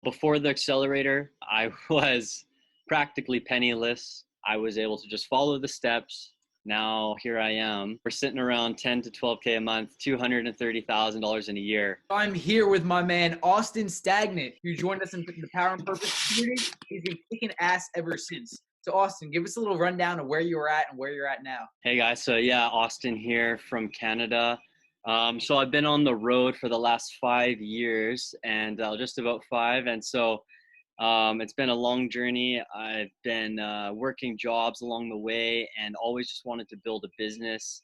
Before the accelerator, I was practically penniless. I was able to just follow the steps. Now here I am. We're sitting around 10 to 12K a month, $230,000 in a year. I'm here with my man, Austin Stagnant, who joined us in the Power and Purpose community. He's been kicking ass ever since. So, Austin, give us a little rundown of where you were at and where you're at now. Hey guys, so yeah, Austin here from Canada. So I've been on the road for the last 5 years and just about five. And so it's been a long journey. I've been working jobs along the way and always just wanted to build a business.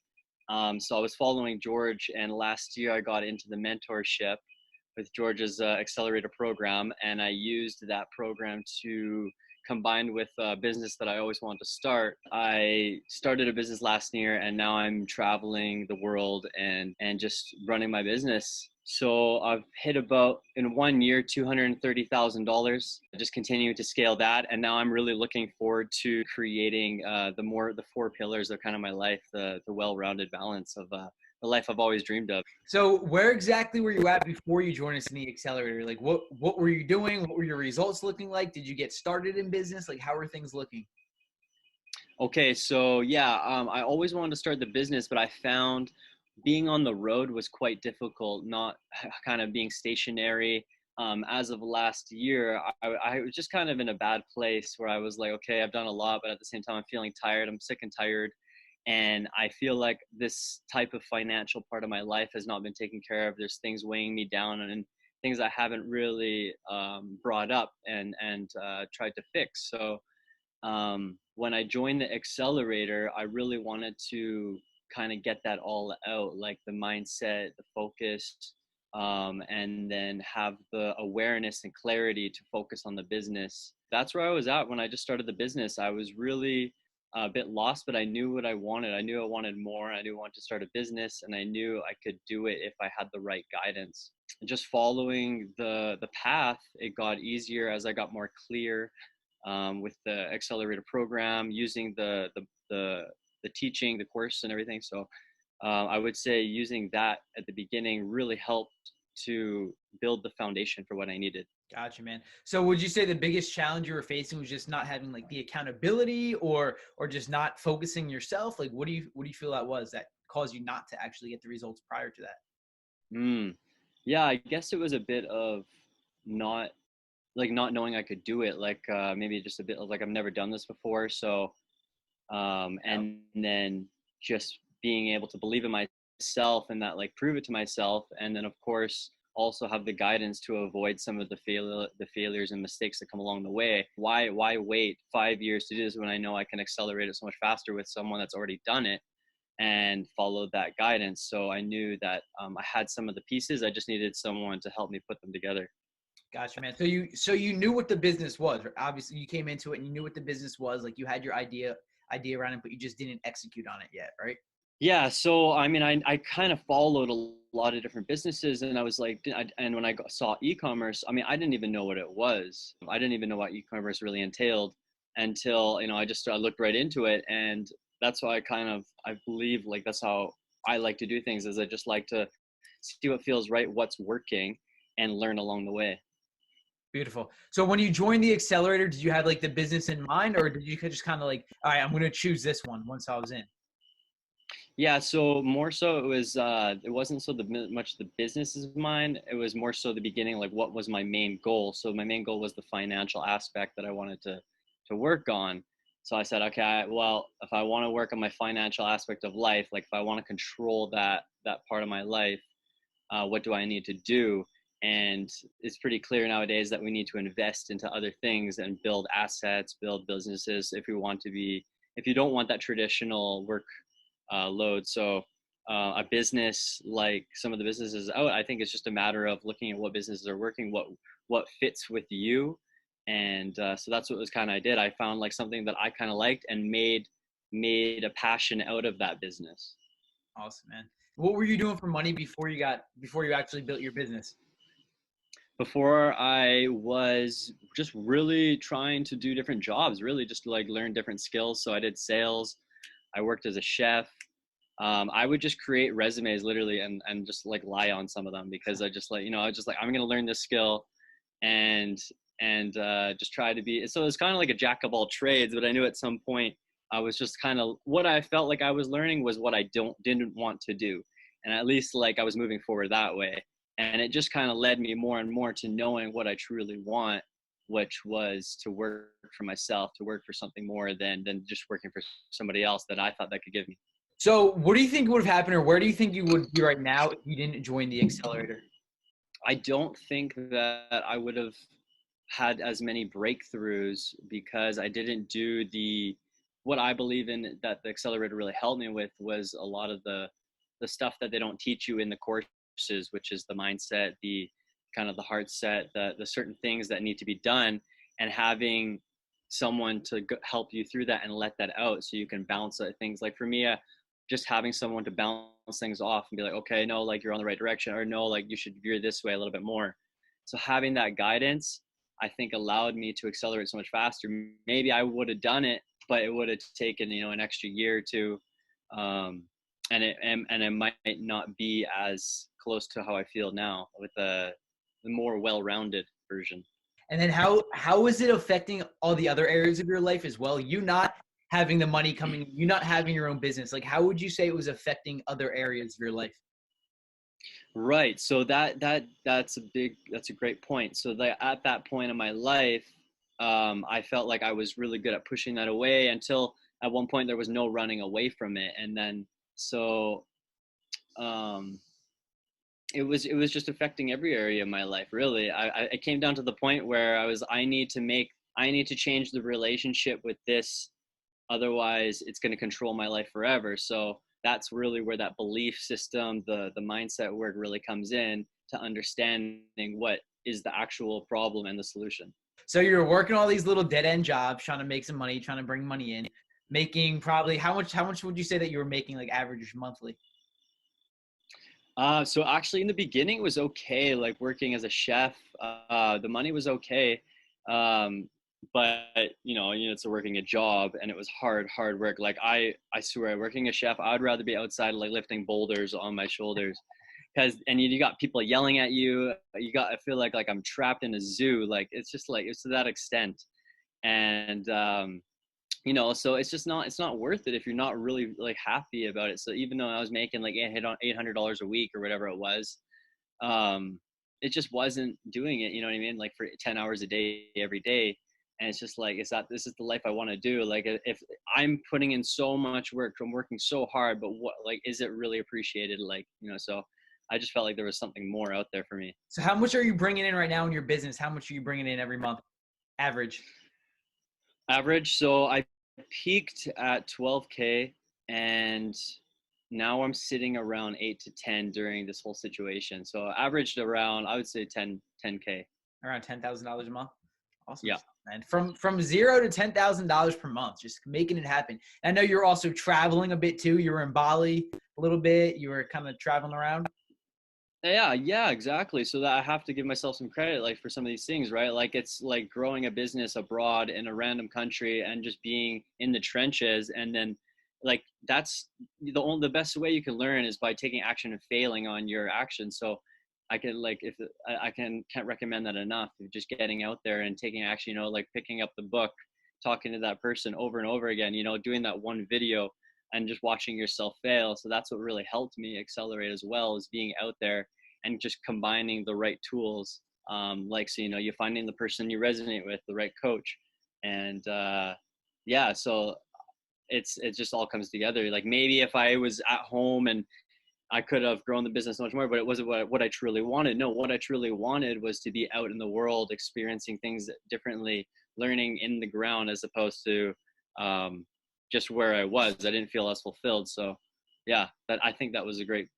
So I was following George, and last year I got into the mentorship with George's accelerator program, and I used that program to combine with a business that I always wanted to start. I started a business last year, and now I'm traveling the world and just running my business. So I've hit about in 1 year $230,000. Just continuing to scale that, and now I'm really looking forward to creating the four pillars of kind of my life, the well-rounded balance of the life I've always dreamed of. So, where exactly were you at before you joined us in the accelerator? Like, what were you doing? What were your results looking like? Did you get started in business? Like, how are things looking? Okay, so yeah, I always wanted to start the business, but I found being on the road was quite difficult, not kind of being stationary. As of last year, I was just kind of in a bad place where I was like, okay, I've done a lot, but at the same time, I'm feeling tired. I'm sick and tired. And I feel like this type of financial part of my life has not been taken care of. There's things weighing me down and things I haven't really brought up and tried to fix. So when I joined the accelerator, I really wanted to kind of get that all out, like the mindset, the focus, and then have the awareness and clarity to focus on the business. That's where I was at when I just started the business. I was really a bit lost, but I knew what I wanted. I knew I wanted more. I knew I wanted to start a business, and I knew I could do it if I had the right guidance. Just following the path, it got easier as I got more clear with the accelerator program, using the teaching, the course, and everything. So I would say using that at the beginning really helped to build the foundation for what I needed. Gotcha, man. So would you say the biggest challenge you were facing was just not having like the accountability or just not focusing yourself? Like what do you feel that was that caused you not to actually get the results prior to that? Mm. Yeah, I guess it was a bit of not not knowing I could do it. Like maybe just a bit of like I've never done this before. So Yeah. and then just being able to believe in myself and that like prove it to myself, and then of course also have the guidance to avoid some of the failures and mistakes that come along the way. Why wait 5 years to do this when I know I can accelerate it so much faster with someone that's already done it and followed that guidance? So I knew that I had some of the pieces. I just needed someone to help me put them together. Gotcha, man. So you knew what the business was. Right? Obviously you came into it and you knew what the business was. Like you had your idea around it, but you just didn't execute on it yet, right? Yeah, so I mean, I kind of followed a lot of different businesses, and I was like, and when saw e-commerce, I mean, I didn't even know what it was. I didn't even know what e-commerce really entailed until, I looked right into it, and that's why I believe like that's how I like to do things, is I just like to see what feels right, what's working, and learn along the way. Beautiful. So when you joined the accelerator, did you have like the business in mind or did you just kind of like, all right, I'm going to choose this one once I was in? Yeah, so more so it wasn't so much the business is mine. It was more so the beginning, like what was my main goal. So my main goal was the financial aspect that I wanted to work on. So I said, okay, well, if I want to work on my financial aspect of life, like if I want to control that part of my life, what do I need to do? And it's pretty clear nowadays that we need to invest into other things and build assets, build businesses if you don't want that traditional work load. So a business like some of the businesses out, I think it's just a matter of looking at what businesses are working, what fits with you, and so that's what was kind of I did. I found like something that I kind of liked and made a passion out of that business. Awesome, man. What were you doing for money before you actually built your business? Before, I was just really trying to do different jobs, really just to like learn different skills. So I did sales. I worked as a chef. I would just create resumes literally and just like lie on some of them because I just like, I was just like, I'm going to learn this skill and just try to be. So it's kind of like a jack of all trades, but I knew at some point I was just kind of, what I felt like I was learning was what I didn't want to do, and at least like I was moving forward that way. And it just kind of led me more and more to knowing what I truly want, which was to work for myself, to work for something more than just working for somebody else that I thought that could give me. So what do you think would have happened, or where do you think you would be right now if you didn't join the accelerator? I don't think that I would have had as many breakthroughs because I didn't do what I believe in, that the accelerator really helped me with, was a lot of the stuff that they don't teach you in the courses, which is the mindset, the kind of the heart set, the certain things that need to be done, and having someone to help you through that and let that out so you can bounce things. Like for me, just having someone to bounce things off and be like, okay, no, like you're on the right direction, or no, like you should veer this way a little bit more. So having that guidance, I think, allowed me to accelerate so much faster. Maybe I would have done it, but it would have taken, an extra year or two. And it might not be as close to how I feel now with the more well-rounded version. And then how is it affecting all the other areas of your life as well? You not having the money coming, you not having your own business. Like, how would you say it was affecting other areas of your life? Right. So that's a great point. So that at that point in my life, I felt like I was really good at pushing that away until at one point there was no running away from it. And then so um, it was just affecting every area of my life. Really, it came down to the point where I need to change the relationship with this, otherwise it's going to control my life forever. So that's really where that belief system, the mindset work really comes in, to understanding what is the actual problem and the solution. So you're working all these little dead end jobs, trying to make some money, trying to bring money in, making probably how much would you say that you were making like average monthly? So actually in the beginning it was okay, like working as a chef, the money was okay. Um, but it's working a job, and it was hard work. Like I swear, working a chef, I'd rather be outside like lifting boulders on my shoulders, because and you got people yelling at you. I feel like I'm trapped in a zoo. Like it's just like it's to that extent. And so it's not worth it if you're not really like happy about it. So even though I was making like $800 a week or whatever it was, um it just wasn't doing it, you know what I mean, like for 10 hours a day every day. And it's just like, this is the life I want to do. Like if I'm putting in so much work, I'm working so hard, but what, like, is it really appreciated? Like, so I just felt like there was something more out there for me. So how much are you bringing in right now in your business? How much are you bringing in every month, average? Average, so I peaked at 12K, and now I'm sitting around 8 to 10 during this whole situation. So averaged around, I would say 10K. Around $10,000 a month. Awesome Yeah. stuff, man. From zero to $10,000 per month, just making it happen. And I know you're also traveling a bit too. You were in Bali a little bit. You were kind of traveling around. Yeah, exactly. So that I have to give myself some credit, like for some of these things, right? Like it's like growing a business abroad in a random country and just being in the trenches, and then like that's the best way you can learn is by taking action and failing on your actions. So I can like if I can't recommend that enough. Just getting out there and taking action. Like picking up the book, talking to that person over and over again. Doing that one video and just watching yourself fail. So that's what really helped me accelerate as well, is being out there and just combining the right tools. Like, so, you're finding the person you resonate with, the right coach. And yeah, so it just all comes together. Like maybe if I was at home and I could have grown the business much more, but it wasn't what I truly wanted. No, what I truly wanted was to be out in the world, experiencing things differently, learning in the ground, as opposed to just where I was. I didn't feel as fulfilled. So yeah, I think that was a great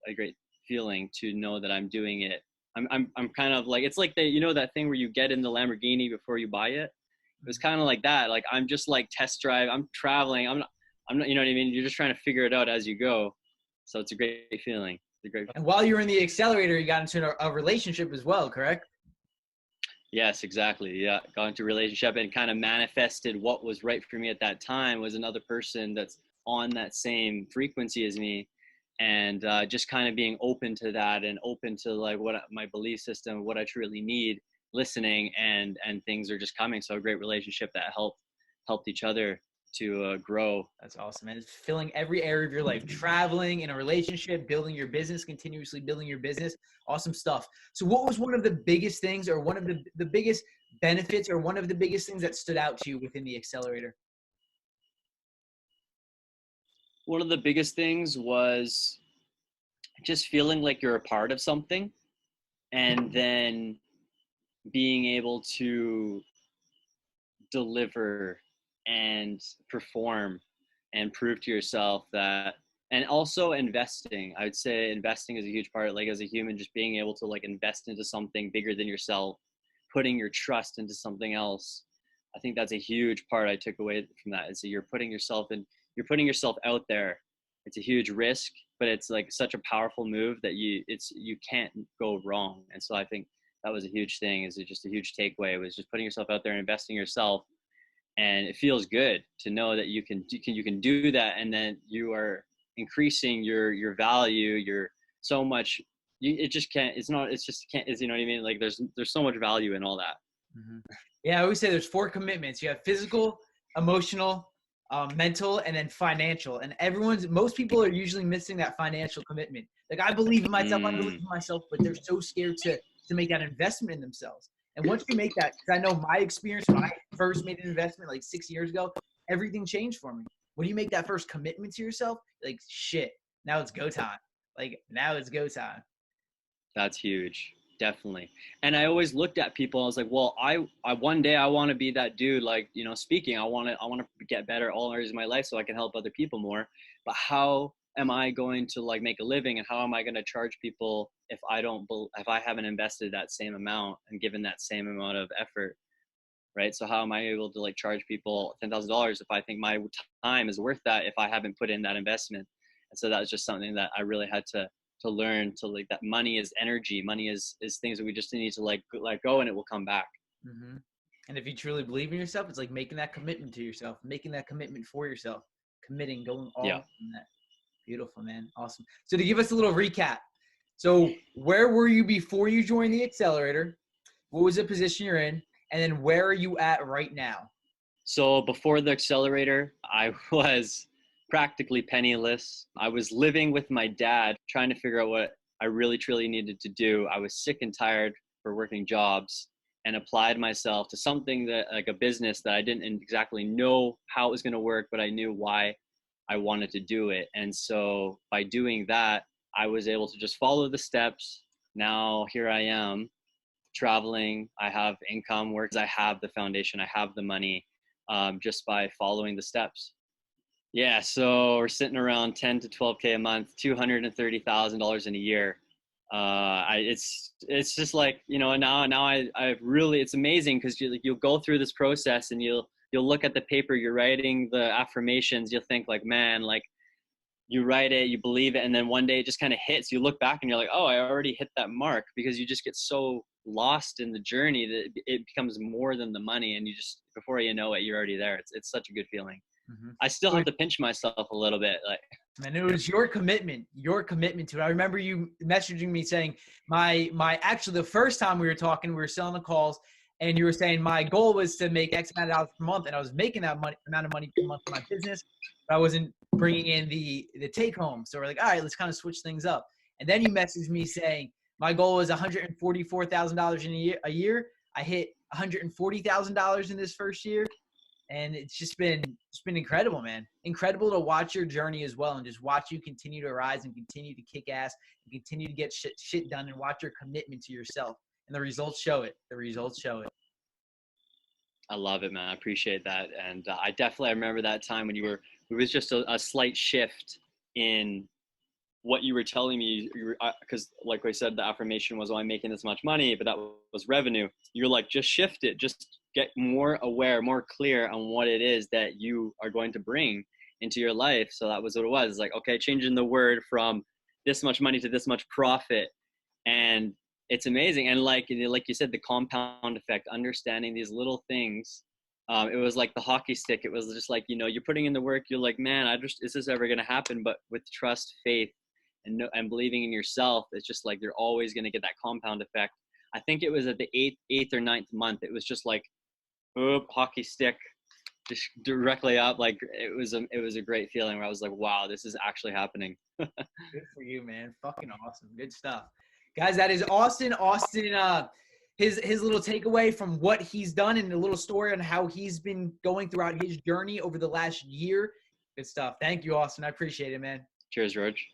feeling to know that I'm doing it. I'm kind of like, it's like that thing where you get in the Lamborghini before you buy it. It was kind of like that. Like I'm just like test drive. I'm traveling. I'm not. You know what I mean? You're just trying to figure it out as you go. So it's a great feeling. It's a great. And while you were in the accelerator, you got into a relationship as well, correct? Yes, exactly. Yeah, got into a relationship and kind of manifested what was right for me at that time, was another person that's on that same frequency as me, and just kind of being open to that and open to like what my belief system, what I truly need, listening, and things are just coming. So a great relationship that helped each other to grow. That's awesome, man. It's filling every area of your life, traveling, in a relationship, building your business, continuously building your business. Awesome stuff. So what was one of the biggest things, or one of the biggest benefits, or one of the biggest things that stood out to you within the accelerator? One of the biggest things was just feeling like you're a part of something, and then being able to deliver and perform and prove to yourself that. And also investing, I would say investing is a huge part, like as a human, just being able to like invest into something bigger than yourself, putting your trust into something else. I think that's a huge part I took away from that, is that you're putting yourself out there. It's a huge risk, but it's like such a powerful move that you can't go wrong. And so I think that was a huge thing, is just a huge takeaway. It was just putting yourself out there and investing in yourself. And it feels good to know that you can do that, and then you are increasing your value. You're so much. It just can't. It's not. It's just can't. You know what I mean? Like there's so much value in all that. Mm-hmm. Yeah, I always say there's 4 commitments. You have physical, emotional, mental, and then financial. And most people are usually missing that financial commitment. Like, I believe in myself, I believe Mm, in myself, but they're so scared to make that investment in themselves. And once you make that, because I know my experience when I first made an investment like 6 years ago, everything changed for me. When you make that first commitment to yourself, like, shit, now it's go time. Like, now it's go time. that's huge, definitely. And I always looked at people. I was like, well, I one day I want to be that dude. Like, speaking. I want to get better all areas of my life so I can help other people more. But how am I going to like make a living, and how am I going to charge people if I haven't invested that same amount and given that same amount of effort? Right. So how am I able to like charge people $10,000 if I think my time is worth that if I haven't put in that investment? And so that was just something that I really had to learn, to like, that money is energy. Money is things that we just need to like let go, and it will come back. Mm-hmm. And if you truly believe in yourself, it's like making that commitment to yourself, making that commitment for yourself, committing, going all Yeah. in that. Beautiful, man. Awesome. So to give us a little recap, so where were you before you joined the accelerator? What was the position you're in? And then where are you at right now? So before the accelerator, I was practically penniless. I was living with my dad, trying to figure out what I really truly needed to do. I was sick and tired for working jobs, and applied myself to something that, like, a business that I didn't exactly know how it was going to work, but I knew why I wanted to do it. And so by doing that, I was able to just follow the steps. Now here I am, traveling. I have income, works. I have the foundation. I have the money, just by following the steps. Yeah, so we're sitting around 10 to 12K a month, $230,000 in a year. It's just like, now I really, it's amazing, because you'll go through this process, and you'll look at the paper, you're writing the affirmations, you'll think like, man, like, you write it, you believe it, and then one day it just kind of hits. You look back and you're like, oh, I already hit that mark, because you just get so lost in the journey that it becomes more than the money, and you just, before you know it, you're already there. It's such a good feeling. Mm-hmm. I still have to pinch myself a little bit, like. And it was your commitment to it. I remember you messaging me saying actually the first time we were talking, we were selling the calls, and you were saying my goal was to make X amount of dollars per month, and I was making that amount of money per month for my business, but I wasn't bringing in the take home. So we're like, all right, let's kind of switch things up. And then you messaged me saying my goal was $144,000 in a year. I hit $140,000 in this first year. And it's been incredible, man. Incredible to watch your journey as well, and just watch you continue to rise and continue to kick ass and continue to get shit done, and watch your commitment to yourself. And the results show it. The results show it. I love it, man. I appreciate that. And I remember that time when it was just a slight shift in what you were telling me. Because like I said, the affirmation was, oh, I'm making this much money, but that was revenue. You're like, just shift it, just get more aware, more clear on what it is that you are going to bring into your life. So that was what it was. It's like, okay, changing the word from this much money to this much profit. And it's amazing. And like you said, the compound effect, understanding these little things. It was like the hockey stick. It was just like, you're putting in the work. You're like, man, is this ever going to happen? But with trust, faith, and believing in yourself, it's just like you're always going to get that compound effect I think it was at the eighth or ninth month. It was just like, hockey stick, just directly up. Like it was a great feeling where I was like, wow, this is actually happening. Good for you, man. Fucking awesome. Good stuff. Guys, that is Austin. His little takeaway from what he's done and a little story on how he's been going throughout his journey over the last year. Good stuff. Thank you, Austin. I appreciate it, man. Cheers, George.